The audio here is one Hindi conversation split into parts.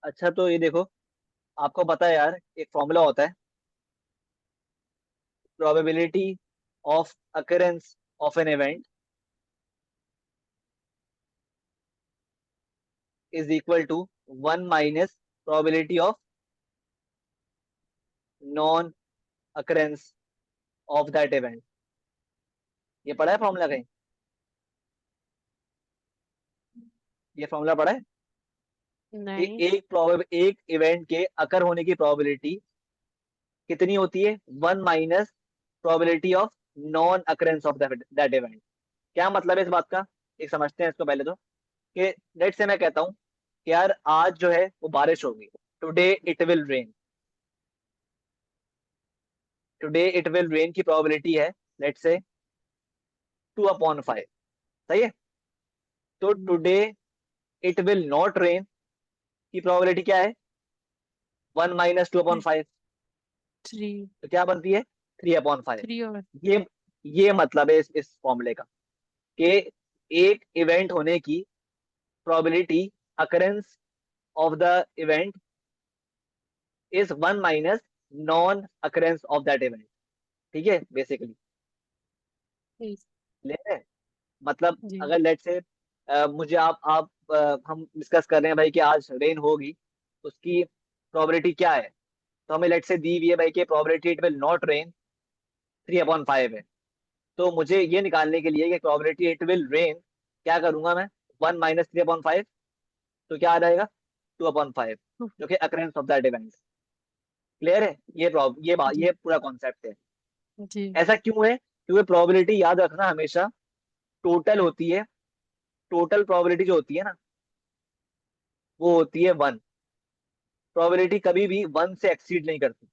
अच्छा तो ये देखो, आपको पता है यार, एक फॉर्मूला होता है, probability of occurrence of an event is equal to 1 minus probability of non occurrence of that event. ये पढ़ा है फॉर्मूला कहीं? ये फॉर्मूला पढ़ा है? नहीं। एक इवेंट के अकर होने की प्रोबेबिलिटी कितनी होती है? 1 minus probability of non occurrence of that event. क्या मतलब है इस बात का? एक समझते हैं इसको पहले तो, कि लेट से मैं कहता हूँ कि यार आज जो है वो बारिश होगी, today it will rain. Today it will rain की प्रोबेबिलिटी है लेट से 2/5। सही है? तो today it will not rain की प्रोबेबिलिटी क्या है? 1 - 2/5। 3। तो क्या बनती है? 3/5। 3 और ये मतलब है इस फॉर्मूले का, कि एक इवेंट होने की probability occurrence of the event is 1 - non occurrence of that event. ठीक है, बेसिकली जी। ले रहे हैं? मतलब जी। अगर लेट से मुझे आप हम डिस्कस कर रहे हैं भाई कि आज रेन होगी, उसकी प्रोबेबिलिटी क्या है? तो हमें लेट से दी हुई है भाई कि probability it will not rain 3/5 है। तो मुझे ये निकालने के लिए कि प्रोबेबिलिटी इट विल रेन, क्या करूंगा मैं? 1 - 3/5। तो क्या आ जाएगा? 2/5, जो कि occurrence of that event. Clear है? जी। ये पूरा कॉन्सेप्ट है। जी। ऐसा क्यों है? क्योंकि प्रोबेबिलिटी याद रखना हमेशा टोटल होती है। टोटल प्रोबेबिलिटी जो होती है ना, वो होती है 1। प्रोबेबिलिटी कभी भी 1 से एक्सीड नहीं करती।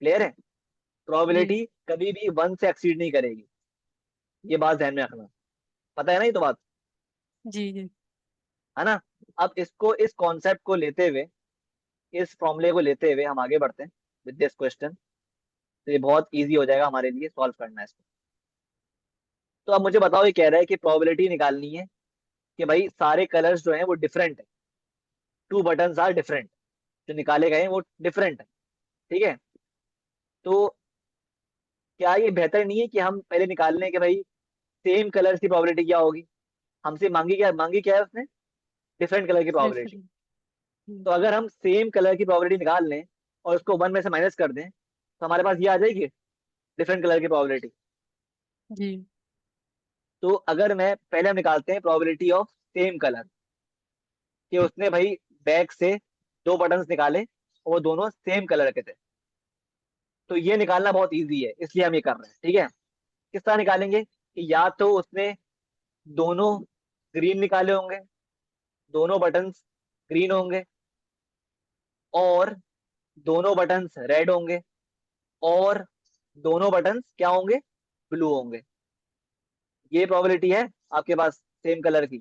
क्लियर है? जी। प्रोबेबिलिटी कभी भी 1 से एक्सीड नहीं करेगी। ये बात ध्यान में रखना। पता है ना ये तो बात? जी। जी। है ना? अब इसको, इस कॉन्सेप्ट को लेते हुए, इस फॉर्मूले को लेते हुए हम आगे बढ़ते हैं विद दिस क्वेश्चन। तो ये बहुत इजी हो जाएगा हमारे लिए सॉल्व करना है इसको। तो अब मुझे बताओ, ये कह रहा है कि प्रोबेबिलिटी निकालनी है कि भाई सारे कलर्स जो हैं वो डिफरेंट है। टू बटन्स आर डिफरेंट, जो निकाले गए हैं वो डिफरेंट है। ठीक है? तो क्या ये बेहतर नहीं है कि हम पहले निकाल लें कि भाई सेम कलर्स की प्रोबेबिलिटी क्या होगी? हमसे मांगी क्या है उसने? डिफरेंट कलर की प्रोबेबिलिटी। डिफरेंट। तो अगर हम सेम कलर की प्रोबेबिलिटी निकाल लें और उसको 1 में से माइनस कर दें, तो हमारे पास ये आ जाएगी डिफरेंट कलर की प्रोबेबिलिटी। जी। तो अगर मैं पहले, हम निकालते हैं प्रोबेबिलिटी ऑफ सेम कलर, कि उसने भाई बैग से 2 बटन्स निकाले और वो दोनों सेम कलर के थे। तो ये निकालना बहुत इजी है, इसलिए हम ये कर रहे हैं। ठीक है? किस तरह निकालेंगे? कि या तो उसने दोनों ग्रीन निकाले होंगे, दोनों बटन्स ग्रीन होंगे, और दोनों बटन्स रेड होंगे, और दोनों बटन्स क्या होंगे? ब्लू होंगे। ये प्रोबेबिलिटी है आपके पास सेम कलर की।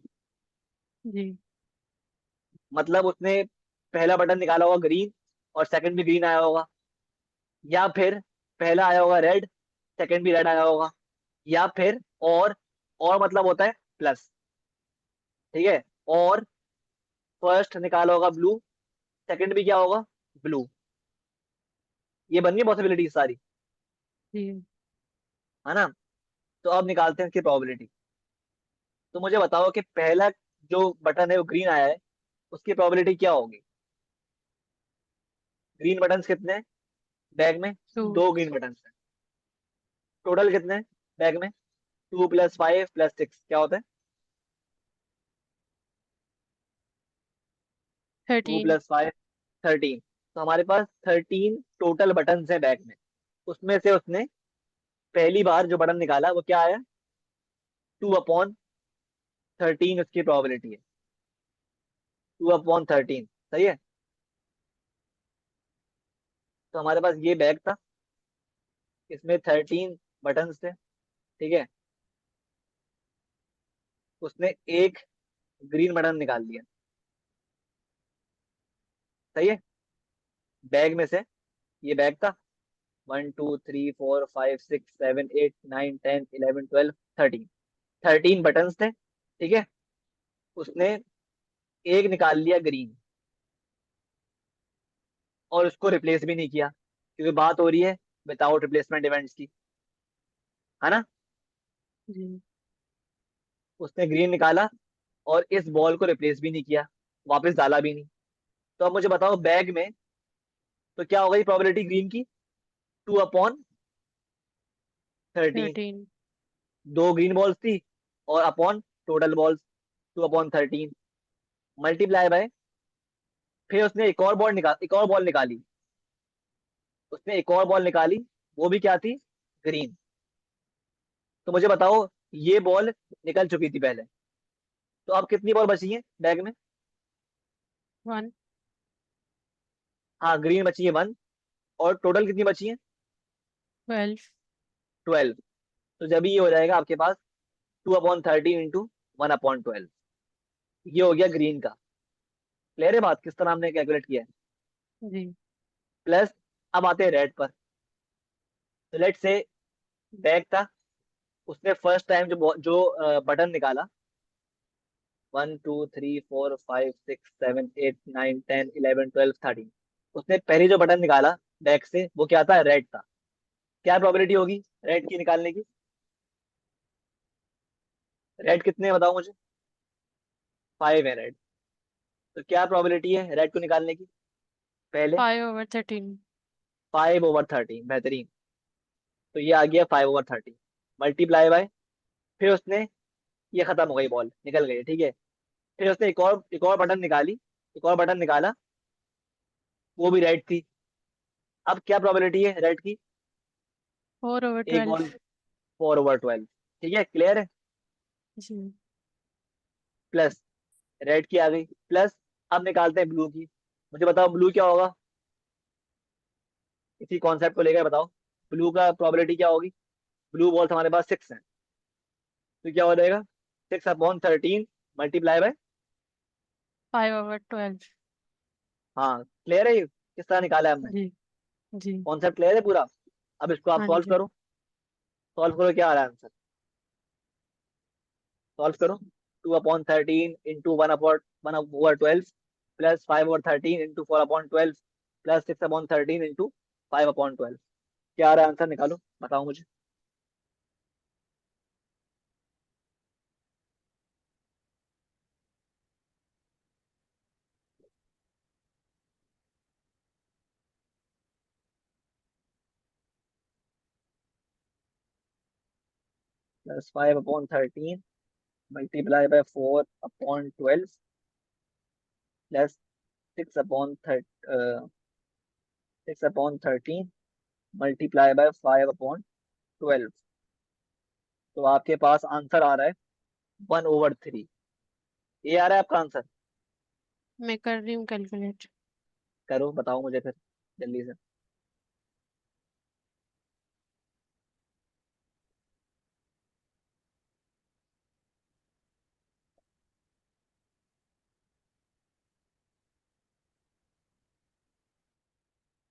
जी। मतलब उसने पहला बटन निकाला होगा ग्रीन, और सेकंड भी ग्रीन आया होगा। या फिर पहला आया होगा रेड, सेकंड भी रेड आया होगा। या फिर और मतलब होता है प्लस। ठीक है? और फर्स्ट निकाला होगा ब्लू, सेकंड भी क्या होगा? ब्लू। ये बन गई पॉसिबिलिटी सारी। जी। है ना? तो अब निकालते हैं इसकी प्रोबेबिलिटी। तो मुझे बताओ कि पहला जो बटन है वो ग्रीन आया है, उसकी प्रोबेबिलिटी क्या होगी? ग्रीन बटन कितने हैं बैग में? 2। 2 ग्रीन बटन हैं। टोटल कितने हैं बैग में? 2 + 5 + 6 क्या होता है? टू 13। Plus five 13। तो हमारे पास 13 टोटल बटन हैं बैग में। उसमें से उसने पहली बार जो बटन निकाला वो क्या आया? 2/13 उसकी प्रोबेबिलिटी है। 2/13। सही है? तो हमारे पास ये बैग था, इसमें 13 बटन थे। ठीक है? उसने एक ग्रीन बटन निकाल लिया। सही है? बैग में से, ये बैग था, 1 2 3 4 5 6 7 8 9 10 11 12 13। 13 बटन थे। ठीक है? उसने एक निकाल लिया ग्रीन। और उसको रिप्लेस भी नहीं किया, क्योंकि बात हो रही है विदाउट रिप्लेसमेंट इवेंट्स की, है ना। जी। उसने ग्रीन निकाला और इस बॉल को रिप्लेस भी नहीं किया, वापस डाला भी नहीं। तो अब मुझे बताओ बैग में तो क्या हो गई प्रोबेबिलिटी ग्रीन की, 2/13। 13। दो ग्रीन बॉल्स थी और upon total balls 2/13 multiply by, फिर उसने एक और बॉल निकाली, उसने एक और बॉल निकाली, वो भी क्या थी, ग्रीन। तो मुझे बताओ ये बॉल निकल चुकी थी पहले, तो अब कितनी बॉल बची है बैग में। 1। हाँ ग्रीन बची है 1, और टोटल कितनी बची है, 12। 12। तो जब ये हो जाएगा आपके पास 2/13 इंटू 1/12, ये हो गया ग्रीन का। क्लियर है बात किस तरह हमने कैलकुलेट किया है। जी। प्लस अब आते हैं रेड पर। तो लेट से बैग था, उसने फर्स्ट टाइम जो बटन निकाला, 1 2 3 4 5 6 7 8 9 10 11 12 13, उसने पहले जो बटन निकाला बैग से वो क्या था, रेड था। क्या प्रोबेबिलिटी होगी रेड की निकालने की, रेड कितने हैं बताओ मुझे, 5 है रेड। तो क्या प्रोबेबिलिटी है रेड को निकालने की, पहले 5/13। 5/13, बेहतरीन। तो ये आ गया 5/13 मल्टीप्लाई बाय, फिर उसने, ये खत्म हो गई बॉल निकल गई, ठीक है। फिर उसने एक और बटन निकाली, एक और बटन निकाला, वो भी रेड थी। अब क्या प्रोबेबिलिटी है रेड की, फोर ओवर एक ट्वेल्व बॉल 4/12, ठीक है क्लियर है। जी। प्लस रेड की आ गई, प्लस अब निकालते हैं ब्लू की। मुझे बताओ ब्लू क्या होगा, इसी कॉन्सेप्ट को लेकर बताओ, ब्लू का प्रोबेबिलिटी क्या होगी। ब्लू बॉल्स हमारे पास 6 हैं, तो क्या हो जाएगा, 6/13 मल्टीप्लाई बाय, 5/12। हाँ क्लियर है ये किस तरह निकाला है हमने, जी। जी। कॉन्सेप्ट क्लियर है पूरा। अब इसको आप हाँ सॉल्व जी। करो, सॉल्व करो क्या आ रहा है आंसर, सॉल्व करो। 2/13 into 1/12 plus 5/13 into 4/12 plus 6/13 into 5/12, क्या आ रहा है आंसर, निकालो बताओ मुझे। +5/13 multiply by 4/12 plus 6/13 multiply by 5/12, तो आपके पास आंसर आ रहा है 1/3। ये आ रहा है आपका आंसर, मैं कर रही हूँ कैलकुलेट। करो बताओ मुझे फिर जल्दी से।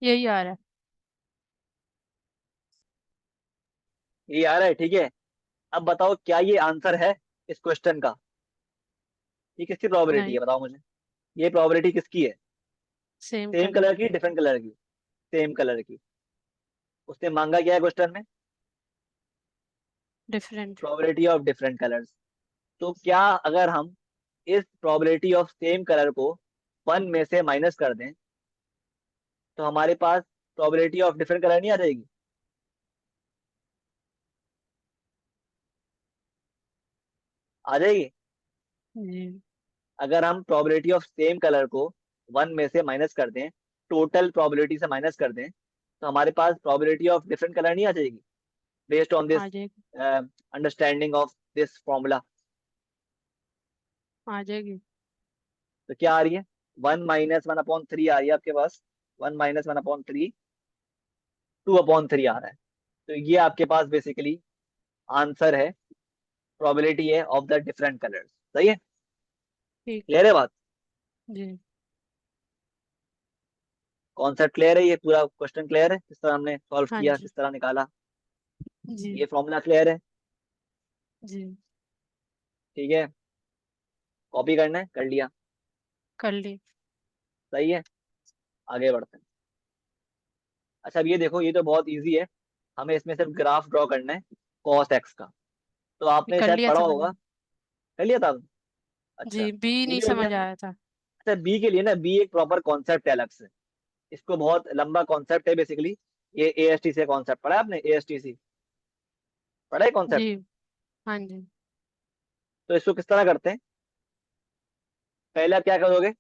यही आ रहा है। ये आ रहा है, ठीक है। अब बताओ क्या ये आंसर है इस क्वेश्चन का, ये किसकी प्रोबेबिलिटी नहीं। है बताओ मुझे, ये प्रोबेबिलिटी किसकी है, सेम सेम कलर। कलर की डिफरेंट कलर की, सेम कलर की। उसने मांगा क्या है क्वेश्चन में, different. Probability of different colours. तो क्या अगर हम इस प्रोबेबिलिटी ऑफ सेम कलर को 1 में से माइनस कर दें, तो हमारे पास प्रोबेबिलिटी ऑफ डिफरेंट कलर नहीं आ जाएगी, आ जाएगी। जी। अगर हम प्रोबेबिलिटी ऑफ सेम कलर को 1 में से माइनस कर दें, टोटल प्रोबेबिलिटी से माइनस कर दें, तो हमारे पास प्रोबेबिलिटी ऑफ डिफरेंट कलर नहीं आ जाएगी, बेस्ड ऑन दिस आ जाएगी। Understanding of this formula. आ जाएगी। तो क्या आ रही है, 1 - 1/3 आ रही है आपके पास, 1 - 1/3 2/3 आ रहा है। तो ये आपके पास बेसिकली आंसर है, प्रोबेबिलिटी है ऑफ द डिफरेंट कलर्स। सही है, ठीक। क्लियर है बात, जी। कॉन्सेप्ट क्लियर है, ये पूरा क्वेश्चन क्लियर है किस तरह हमने सॉल्व हाँ किया, जी। किस तरह निकाला, जी। ये फॉर्मूला क्लियर है। जी। ठीक है, कॉपी करना है कर लिया, कर ली। सही है, आगे बढ़ते हैं। अच्छा अब ये देखो, ये तो बहुत इजी है, हमें इसमें सिर्फ ग्राफ ड्रॉ करना है कॉस एक्स का। तो ये आपने कर शायद लिया पढ़ा था होगा। मैंने। कर लिया था आपने? अच्छा, जी, बी ये नहीं भी कर लिया। समझ आया था। अच्छा बी के लिए ना, बी एक प्रॉपर कॉन्सेप्ट है अलग से, इसको बहुत लंबा कॉन्सेप्ट है बेसिकली। ये एएसटी से कॉन्सेप्ट पढ़ा है आपने? एएसटीसी पढ़ा है कॉन्सेप्ट? जी। हाँ जी। तो इसको किस तरह करते हैं, पहले आप क्या करोगे,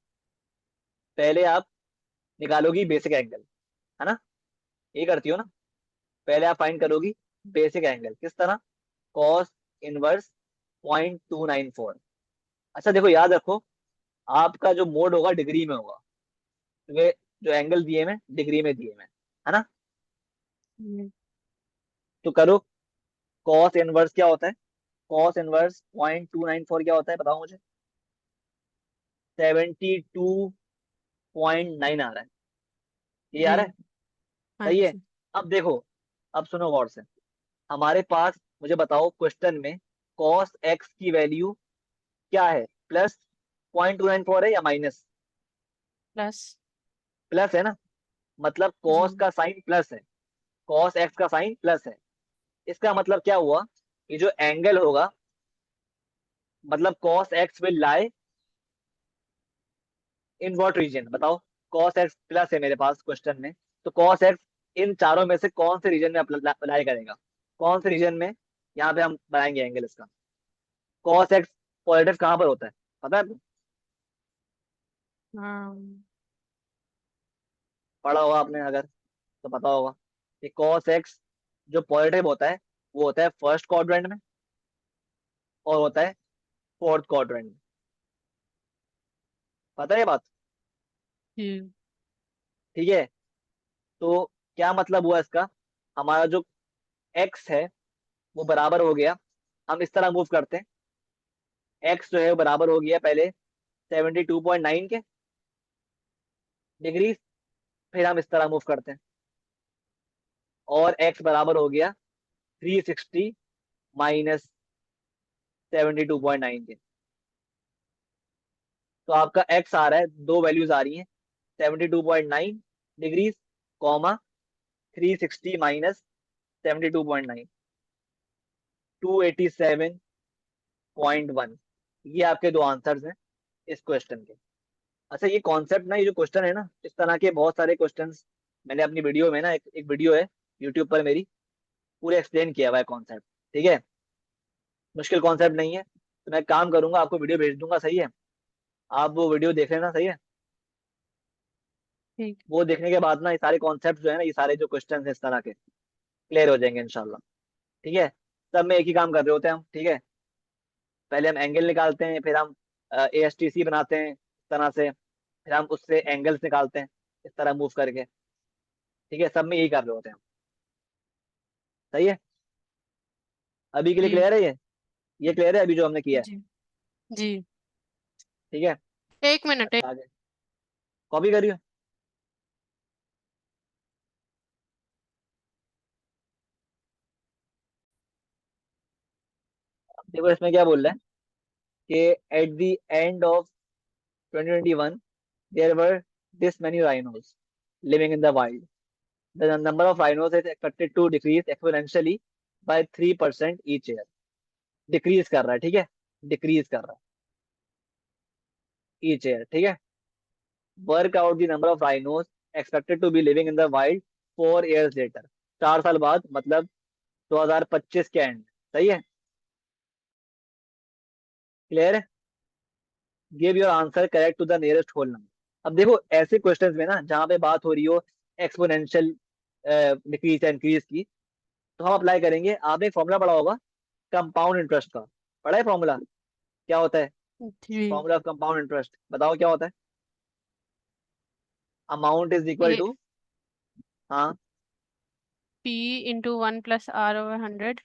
पहले आप निकालोगी बेसिक एंगल, है ना, ये करती हो ना। पहले आप फाइंड करोगी बेसिक एंगल, किस तरह, कॉस इनवर्स 0.294। अच्छा देखो याद रखो, आपका जो मोड होगा डिग्री में होगा, क्योंकि जो एंगल दिए में डिग्री में दिए में, है ना। जी। तो करो, कॉस इनवर्स क्या होता है, कॉस इनवर्स 0.294 क्या होता है बताओ मुझे, 72.9 आ रहा है, ये आ जी। रहा है, हाँ सही है। जी। अब देखो, अब सुनो गौर से, हमारे पास, मुझे बताओ क्वेश्चन में कॉस एक्स की वैल्यू क्या है, प्लस 0.294 है या माइनस? प्लस। प्लस है ना, मतलब जी। कॉस का साइन प्लस है, कॉस एक्स का साइन प्लस है। इसका मतलब क्या हुआ, कि जो एंगल होगा, मतलब cos x will lie in what region बताओ, कॉस एक्स प्लस है मेरे पास क्वेश्चन में, तो कॉस एक्स इन चारों में से कौन से रीजन में अप्लाई करेगा, कौन से रीजन में यहाँ पे हम बनाएंगे एंगल इसका। कॉस एक्स पॉजिटिव कहाँ पर होता है, पता है आपको? हाँ। पढ़ा होगा आपने अगर, तो पता होगा कि कॉस एक्स जो पॉजिटिव होता है, वो होता है फर्स्ट क्वाड्रेंट में, और होता है फोर्थ क्वाड्रेंट में, पता है ये बात? जी। ठीक है। तो क्या मतलब हुआ इसका, हमारा जो एक्स है वो बराबर हो गया, हम इस तरह मूव करते हैं, एक्स जो है वो बराबर हो गया पहले 72.9 के डिग्री, फिर हम इस तरह मूव करते हैं, और एक्स बराबर हो गया 360 माइनस 72.9 के। तो आपका एक्स आ रहा है, दो वैल्यूज आ रही हैं, 72.9 डिग्रीज, कॉमा 360 माइनस 72.9, 287.1। ये आपके दो आंसर्स हैं इस क्वेश्चन के। अच्छा ये कॉन्सेप्ट ना, ये जो क्वेश्चन है ना, इस तरह के बहुत सारे क्वेश्चंस मैंने अपनी वीडियो में ना, एक वीडियो है यूट्यूब पर मेरी, पूरे एक्सप्लेन किया हुआ है कॉन्सेप्ट, ठीक है, मुश्किल कॉन्सेप्ट नहीं है। तो मैं काम करूंगा, आपको वीडियो भेज दूंगा, सही है, आप वो वीडियो देख लेना, सही है। ठीक। वो देखने के बाद ना ये सारे कॉन्सेप्ट जो है ना, ये सारे जो क्वेश्चन है इस तरह के क्लियर हो जाएंगे इंशाल्लाह। ठीक है, सब में एक ही काम कर रहे होते हैं हम, ठीक है। पहले हम एंगल निकालते हैं, फिर हम एएसटीसी बनाते हैं इस तरह से, फिर हम उससे एंगल्स निकालते हैं इस तरह मूव करके, ठीक है, सब में यही कर रहे होते हैं हम, सही है। अभी के लिए जी। क्लियर है ये क्लियर है अभी जो हमने किया है? जी। जी। ठीक है। एक मिनट। अच्छा आगे, कॉपी करियो। देखो इसमें क्या बोल रहा है, कि at the end of 2021 there were this many rhinos living in the wild. The number of rhinos is expected to decrease exponentially by 3% each year. Decrease कर रहा है, ठीक है, डिक्रीज कर रहा है each year, ठीक है। Work out the number of rhinos expected to be living in the wild 4 years later. 4 साल बाद, मतलब 2025 के एंड, सही है, क्लियर है। Give your answer correct to the nearest whole number. अब देखो ऐसे क्वेश्चंस में ना, जहाँ पे बात हो रही हो एक्सपोनेंशियल डिक्रीज या इंक्रीज की, तो हम अप्लाई करेंगे, आपने एक फॉर्मूला पढ़ा होगा कंपाउंड इंटरेस्ट का, पढ़ा है फॉर्मूला, क्या होता है, जी। फॉर्मूला ऑफ कंपाउंड इंटरेस्ट बताओ क्या होता है। Amount is equal A to, हाँ, पी इंटू 1 + R/100।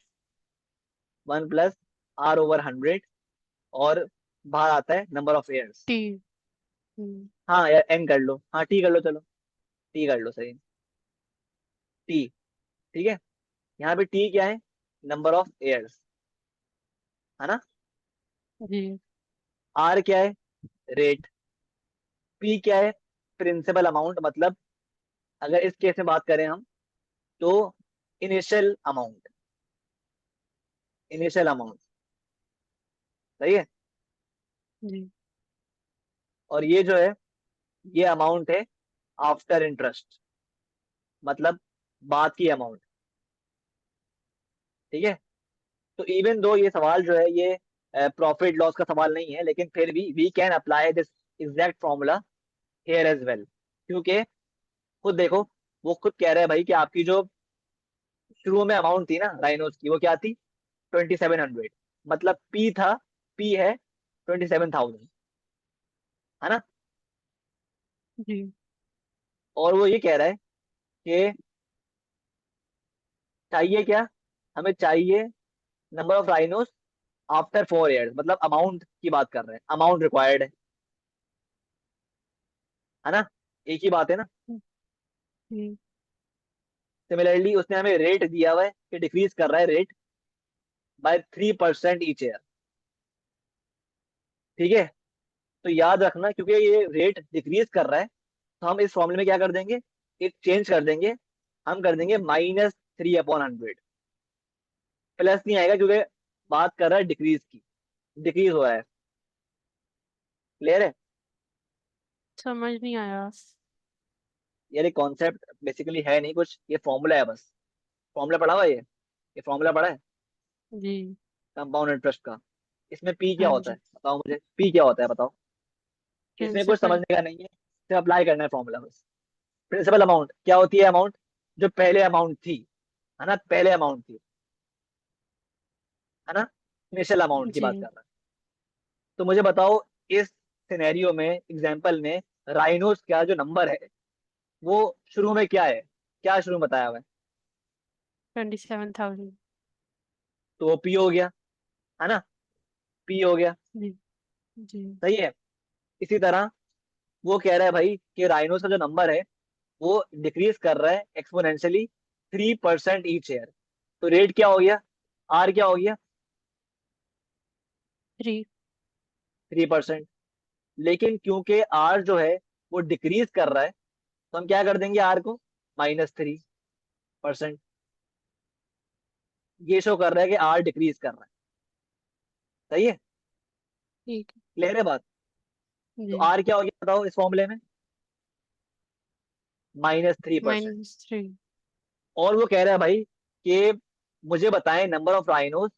1 + R/100, और बाहर आता है नंबर ऑफ ईयर्स। टी। हम्म। हाँ यार एन कर लो, हाँ टी कर लो, चलो टी कर लो, सही, टी, ठीक है। यहाँ पे टी क्या है, नंबर ऑफ ईयर्स, है ना। जी। आर क्या है, रेट। पी क्या है, प्रिंसिपल अमाउंट, मतलब अगर इस केस में बात करें हम, तो इनिशियल अमाउंट, इनिशियल अमाउंट, सही है। जी। और ये जो है, ये अमाउंट है आफ्टर इंटरेस्ट, मतलब बाद की अमाउंट, ठीक है। तो इवन दो ये सवाल जो है ये प्रॉफिट लॉस का सवाल नहीं है, लेकिन फिर भी we can apply this exact formula here as well, क्योंकि खुद देखो, वो खुद कह रहे हैं भाई कि आपकी जो शुरू में अमाउंट थी ना राइनोस की, वो क्या थी, 2700, मतलब पी था, पी है 27,000, है ना। जी। और वो ये कह रहा है कि चाहिए क्या, हमें चाहिए number of rhinos after 4 years, मतलब अमाउंट की बात कर रहे हैं, अमाउंट रिक्वायर्ड है ना, एक ही बात है ना। जी। सिमिलरली उसने हमें रेट दिया हुआ है कि डिक्रीज कर रहा है रेट बाय 3% ईच ईयर, ठीक है। तो याद रखना, क्योंकि ये रेट डिक्रीज कर रहा है, तो हम इस फॉर्मूले में क्या कर देंगे, एक चेंज कर देंगे, हम कर देंगे -3/100, प्लस नहीं आएगा क्योंकि बात कर रहा है डिक्रीज की, डिक्रीज हो रहा है, क्लियर है। समझ नहीं आया। यार ये कॉन्सेप्ट बेसिकली है नहीं कुछ, ये फॉर्मूला है बस, फॉर्मूला पढ़ा हुआ है ये फॉर्मूला पढ़ा है जी। कंपाउंड इंटरेस्ट का। इसमें पी क्या हाँ होता है, जी। बताओ मुझे, पी क्या होता है बताओ। इसमें कुछ प्रिंसिपल। समझने का नहीं है, सिर्फ अप्लाई करना है फॉर्मूला बस। प्रिंसिपल अमाउंट क्या होती है, अमाउंट जो पहले अमाउंट थी, है ना, पहले अमाउंट थी, है ना, इनिशियल अमाउंट की बात कर जी। रहा है। तो मुझे बताओ, इस सिनेरियो में, एग्जांपल में, राइनोस का जो नंबर है वो शुरू में क्या है, क्या शुरू में बताया हुआ है, 27,000। तो पी हो गया, है ना, पी हो गया, जी। जी। सही है। इसी तरह वो कह रहा है भाई कि राइनोस का जो नंबर है वो डिक्रीज कर रहा है एक्सपोनेंशियली 3% ईच ईयर, तो रेट क्या हो गया, आर क्या हो गया, 3। 3%। लेकिन क्योंकि आर जो है वो डिक्रीज कर रहा है, तो हम क्या कर देंगे आर को, -3%। ये शो कर रहा है कि आर डिक्रीज कर रहा है, सही है, ठीक क्लियर है बात। है। तो जी। आर क्या हो गया बताओ इस फॉर्मूले में, -3%। -3। और वो कह रहा है भाई कि मुझे बताएं number of rhinos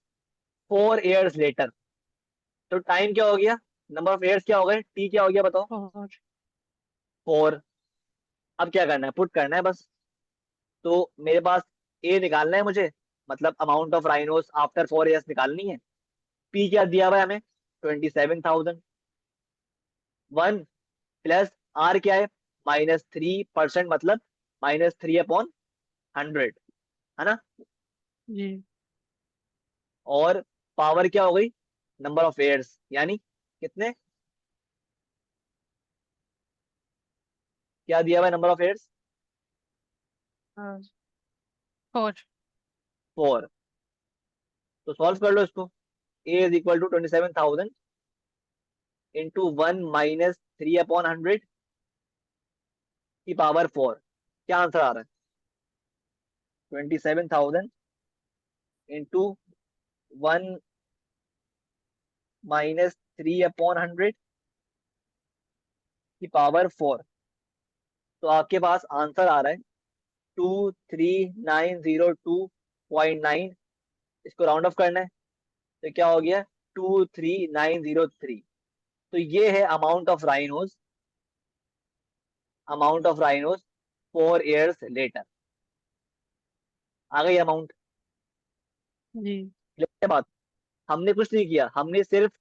4 years letter, तो टाइम क्या हो गया, नंबर ऑफ ईयर्स क्या हो गए, टी क्या हो गया बताओ, और 4। अब क्या करना है, पुट करना है बस। तो मेरे पास ए निकालना है मुझे, मतलब amount of rhinos after 4 years निकालनी है। पी क्या दिया हुआ है हमें, 27,000। 1 प्लस आर क्या है, -3%, मतलब -3/100, है ना। जी। और पावर क्या हो गई, नंबर ऑफ एयर्स, यानी कितने, क्या दिया हुआ है नंबर ऑफ एयर्स, 4। 4। तो सॉल्व कर लो इसको, ए इज इक्वल टू 27,000 इंटू 1 - 3/100 की पावर 4। क्या आंसर आ रहा है, 27,000 इंटू 1 - 3/100 की पावर 4। तो आपके पास आंसर आ रहा है 23902.9। इसको राउंड ऑफ करना है, तो क्या हो गया, 23903। तो ये है amount of rhinos, amount of rhinos 4 years later, आ गई अमाउंट, जी। क्लियर बात। हमने कुछ नहीं किया, हमने सिर्फ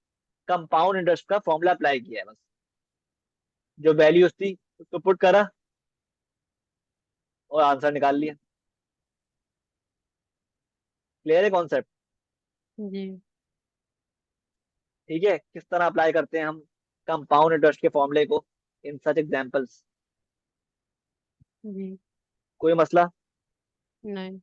कंपाउंड इंटरेस्ट का फॉर्मूला अप्लाई किया है बस, जो वैल्यूज थी उसको पुट करा और आंसर निकाल लिया, क्लियर है कॉन्सेप्ट। जी। ठीक है, किस तरह अप्लाई करते हैं हम कंपाउंड इंटरेस्ट के फॉर्मूले को इन सच एग्जांपल्स, जी। कोई मसला। नहीं।